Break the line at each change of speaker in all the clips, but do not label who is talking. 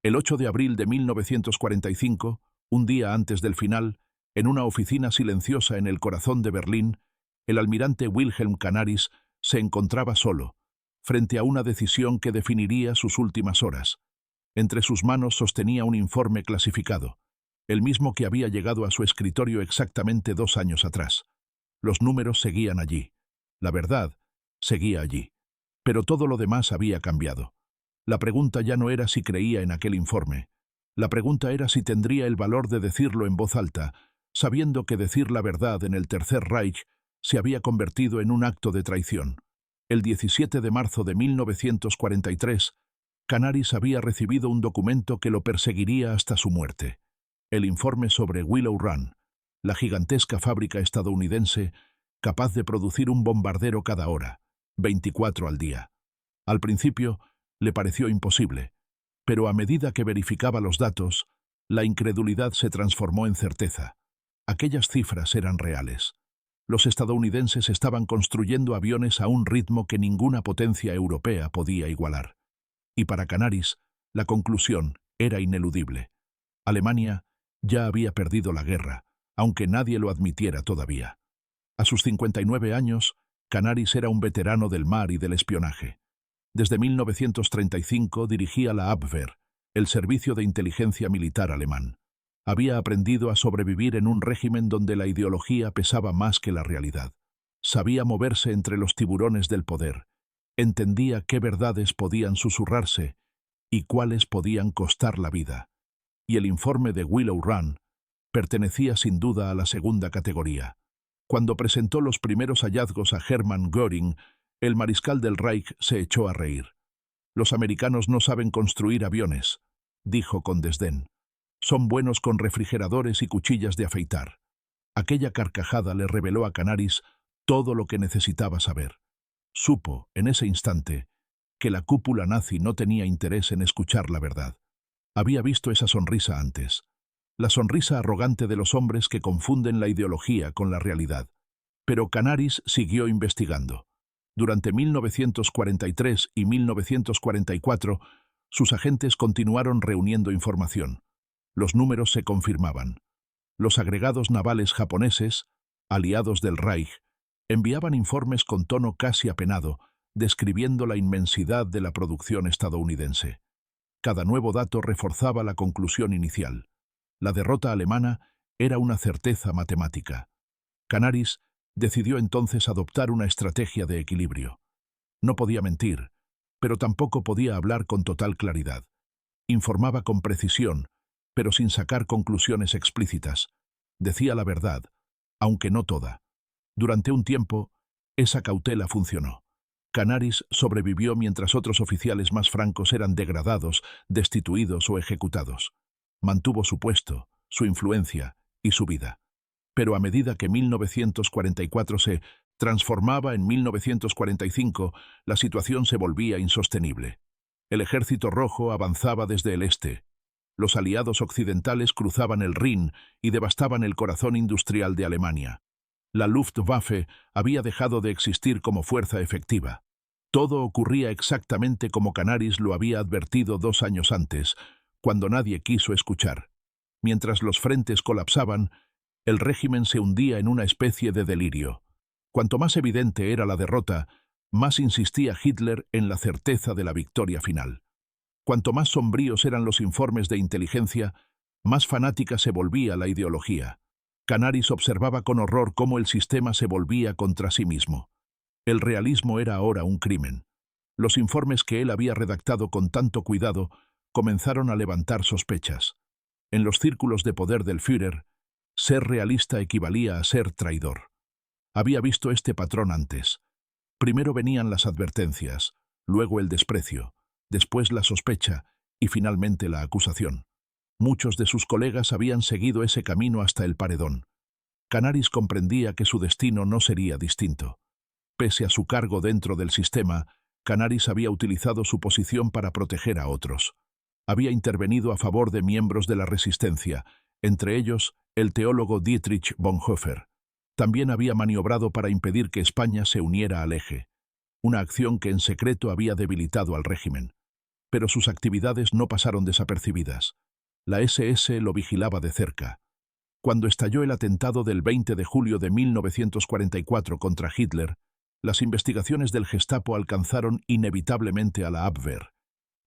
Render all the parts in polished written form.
El 8 de abril de 1945, un día antes del final, en una oficina silenciosa en el corazón de Berlín, el almirante Wilhelm Canaris se encontraba solo, frente a una decisión que definiría sus últimas horas. Entre sus manos sostenía un informe clasificado, el mismo que había llegado a su escritorio exactamente 2 años atrás. Los números seguían allí. La verdad seguía allí. Pero todo lo demás había cambiado. La pregunta ya no era si creía en aquel informe. La pregunta era si tendría el valor de decirlo en voz alta, sabiendo que decir la verdad en el Tercer Reich se había convertido en un acto de traición. El 17 de marzo de 1943, Canaris había recibido un documento que lo perseguiría hasta su muerte. El informe sobre Willow Run, la gigantesca fábrica estadounidense capaz de producir un bombardero cada hora, 24 al día. Al principio le pareció imposible, pero a medida que verificaba los datos, la incredulidad se transformó en certeza. Aquellas cifras eran reales. Los estadounidenses estaban construyendo aviones a un ritmo que ninguna potencia europea podía igualar. Y para Canaris, la conclusión era ineludible. Alemania ya había perdido la guerra, aunque nadie lo admitiera todavía. A sus 59 años, Canaris era un veterano del mar y del espionaje. Desde 1935 dirigía la Abwehr, el servicio de inteligencia militar alemán. Había aprendido a sobrevivir en un régimen donde la ideología pesaba más que la realidad. Sabía moverse entre los tiburones del poder. Entendía qué verdades podían susurrarse y cuáles podían costar la vida. Y el informe de Willow Run pertenecía sin duda a la segunda categoría. Cuando presentó los primeros hallazgos a Hermann Göring, el mariscal del Reich se echó a reír. «Los americanos no saben construir aviones», dijo con desdén. «Son buenos con refrigeradores y cuchillas de afeitar». Aquella carcajada le reveló a Canaris todo lo que necesitaba saber. Supo, en ese instante, que la cúpula nazi no tenía interés en escuchar la verdad. Había visto esa sonrisa antes. La sonrisa arrogante de los hombres que confunden la ideología con la realidad. Pero Canaris siguió investigando. Durante 1943 y 1944, sus agentes continuaron reuniendo información. Los números se confirmaban. Los agregados navales japoneses, aliados del Reich, enviaban informes con tono casi apenado, describiendo la inmensidad de la producción estadounidense. Cada nuevo dato reforzaba la conclusión inicial. La derrota alemana era una certeza matemática. Canaris decidió entonces adoptar una estrategia de equilibrio. No podía mentir, pero tampoco podía hablar con total claridad. Informaba con precisión, pero sin sacar conclusiones explícitas. Decía la verdad, aunque no toda. Durante un tiempo, esa cautela funcionó. Canaris sobrevivió mientras otros oficiales más francos eran degradados, destituidos o ejecutados. Mantuvo su puesto, su influencia y su vida. Pero a medida que 1944 se transformaba en 1945, la situación se volvía insostenible. El Ejército Rojo avanzaba desde el este. Los aliados occidentales cruzaban el Rin y devastaban el corazón industrial de Alemania. La Luftwaffe había dejado de existir como fuerza efectiva. Todo ocurría exactamente como Canaris lo había advertido 2 años antes, cuando nadie quiso escuchar. Mientras los frentes colapsaban, el régimen se hundía en una especie de delirio. Cuanto más evidente era la derrota, más insistía Hitler en la certeza de la victoria final. Cuanto más sombríos eran los informes de inteligencia, más fanática se volvía la ideología. Canaris observaba con horror cómo el sistema se volvía contra sí mismo. El realismo era ahora un crimen. Los informes que él había redactado con tanto cuidado comenzaron a levantar sospechas. En los círculos de poder del Führer, ser realista equivalía a ser traidor. Había visto este patrón antes. Primero venían las advertencias, luego el desprecio, después la sospecha y finalmente la acusación. Muchos de sus colegas habían seguido ese camino hasta el paredón. Canaris comprendía que su destino no sería distinto. Pese a su cargo dentro del sistema, Canaris había utilizado su posición para proteger a otros. Había intervenido a favor de miembros de la resistencia, entre ellos el teólogo Dietrich Bonhoeffer. También había maniobrado para impedir que España se uniera al Eje, una acción que en secreto había debilitado al régimen. pero sus actividades no pasaron desapercibidas. La SS lo vigilaba de cerca. Cuando estalló el atentado del 20 de julio de 1944 contra Hitler, las investigaciones del Gestapo alcanzaron inevitablemente a la Abwehr,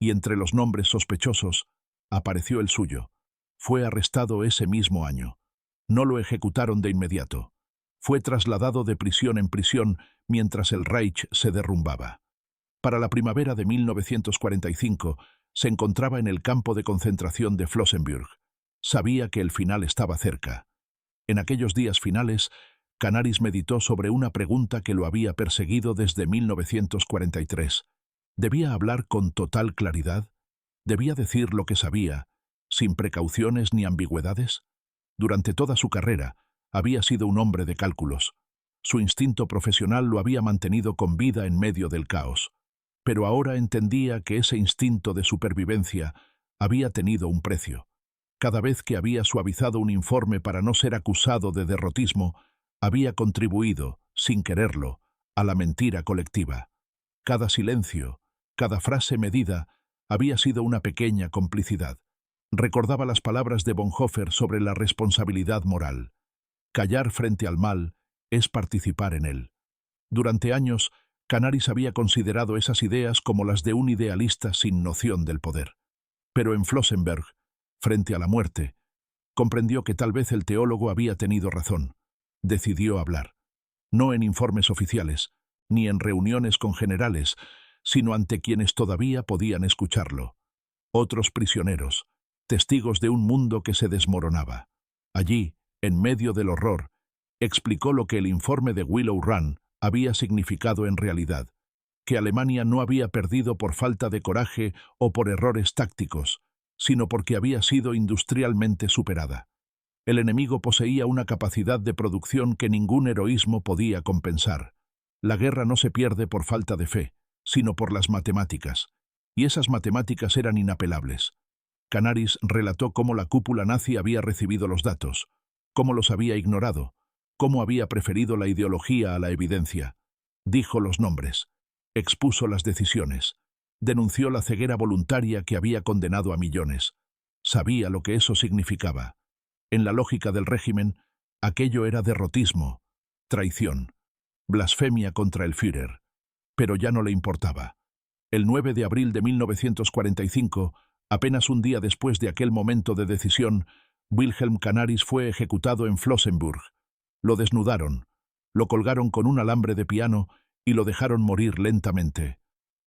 y entre los nombres sospechosos apareció el suyo. Fue arrestado ese mismo año. No lo ejecutaron de inmediato. Fue trasladado de prisión en prisión mientras el Reich se derrumbaba. Para la primavera de 1945 se encontraba en el campo de concentración de Flossenbürg. Sabía que el final estaba cerca. En aquellos días finales, Canaris meditó sobre una pregunta que lo había perseguido desde 1943. ¿Debía hablar con total claridad? ¿Debía decir lo que sabía, sin precauciones ni ambigüedades? Durante toda su carrera, había sido un hombre de cálculos. Su instinto profesional lo había mantenido con vida en medio del caos. Pero ahora entendía que ese instinto de supervivencia había tenido un precio. Cada vez que había suavizado un informe para no ser acusado de derrotismo, había contribuido, sin quererlo, a la mentira colectiva. Cada silencio, cada frase medida, había sido una pequeña complicidad. Recordaba las palabras de Bonhoeffer sobre la responsabilidad moral. Callar frente al mal es participar en él. Durante años, Canaris había considerado esas ideas como las de un idealista sin noción del poder. Pero en Flossenbürg, frente a la muerte, comprendió que tal vez el teólogo había tenido razón. Decidió hablar. No en informes oficiales, ni en reuniones con generales, sino ante quienes todavía podían escucharlo. Otros prisioneros, testigos de un mundo que se desmoronaba. Allí, en medio del horror, explicó lo que el informe de Willow Run había significado en realidad, que Alemania no había perdido por falta de coraje o por errores tácticos, sino porque había sido industrialmente superada. El enemigo poseía una capacidad de producción que ningún heroísmo podía compensar. La guerra no se pierde por falta de fe, sino por las matemáticas, y esas matemáticas eran inapelables. Canaris relató cómo la cúpula nazi había recibido los datos, cómo los había ignorado, cómo había preferido la ideología a la evidencia. Dijo los nombres, expuso las decisiones, denunció la ceguera voluntaria que había condenado a millones. Sabía lo que eso significaba. En la lógica del régimen, aquello era derrotismo, traición, blasfemia contra el Führer. Pero ya no le importaba. El 9 de abril de 1945, apenas un día después de aquel momento de decisión, Wilhelm Canaris fue ejecutado en Flossenbürg. Lo desnudaron, lo colgaron con un alambre de piano y lo dejaron morir lentamente.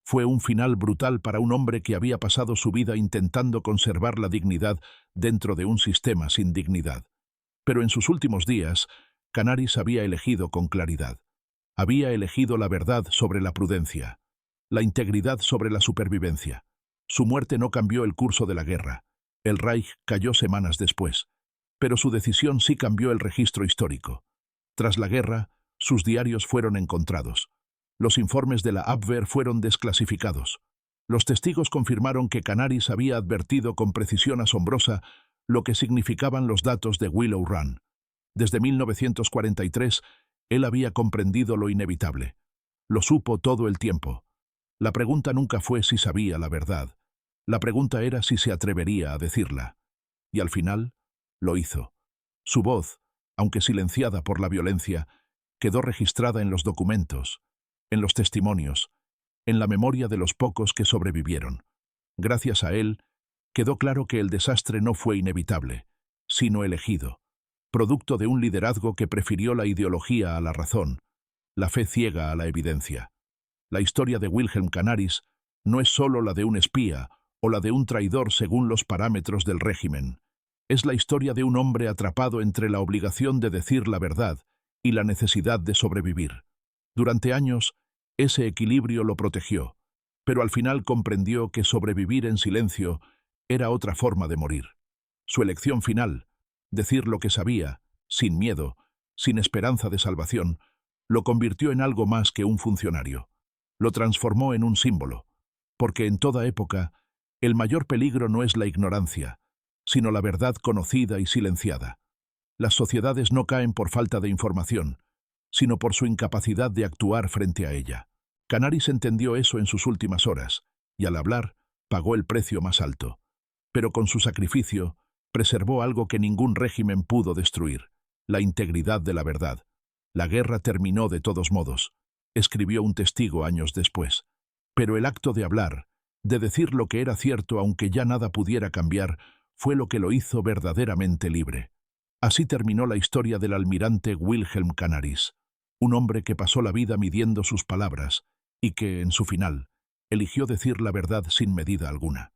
Fue un final brutal para un hombre que había pasado su vida intentando conservar la dignidad dentro de un sistema sin dignidad. Pero en sus últimos días, Canaris había elegido con claridad. Había elegido la verdad sobre la prudencia, la integridad sobre la supervivencia. Su muerte no cambió el curso de la guerra. El Reich cayó semanas después, pero su decisión sí cambió el registro histórico. Tras la guerra, sus diarios fueron encontrados. Los informes de la Abwehr fueron desclasificados. Los testigos confirmaron que Canaris había advertido con precisión asombrosa lo que significaban los datos de Willow Run. Desde 1943, él había comprendido lo inevitable. Lo supo todo el tiempo. La pregunta nunca fue si sabía la verdad. La pregunta era si se atrevería a decirla. Y al final, lo hizo. Su voz, aunque silenciada por la violencia, quedó registrada en los documentos, en los testimonios, en la memoria de los pocos que sobrevivieron. Gracias a él, quedó claro que el desastre no fue inevitable, sino elegido, producto de un liderazgo que prefirió la ideología a la razón, la fe ciega a la evidencia. La historia de Wilhelm Canaris no es solo la de un espía o la de un traidor según los parámetros del régimen. Es la historia de un hombre atrapado entre la obligación de decir la verdad y la necesidad de sobrevivir. Durante años, ese equilibrio lo protegió, pero al final comprendió que sobrevivir en silencio era otra forma de morir. Su elección final, decir lo que sabía, sin miedo, sin esperanza de salvación, lo convirtió en algo más que un funcionario. Lo transformó en un símbolo, porque en toda época, el mayor peligro no es la ignorancia, sino la verdad conocida y silenciada. Las sociedades no caen por falta de información, sino por su incapacidad de actuar frente a ella. Canaris entendió eso en sus últimas horas, y al hablar, Pagó el precio más alto, pero con su sacrificio preservó algo que ningún régimen pudo destruir: la integridad de la verdad. La guerra terminó de todos modos, escribió un testigo años después. Pero el acto de hablar, de decir lo que era cierto aunque ya nada pudiera cambiar, fue lo que lo hizo verdaderamente libre. Así terminó la historia del almirante Wilhelm Canaris, un hombre que pasó la vida midiendo sus palabras y que, en su final, eligió decir la verdad sin medida alguna.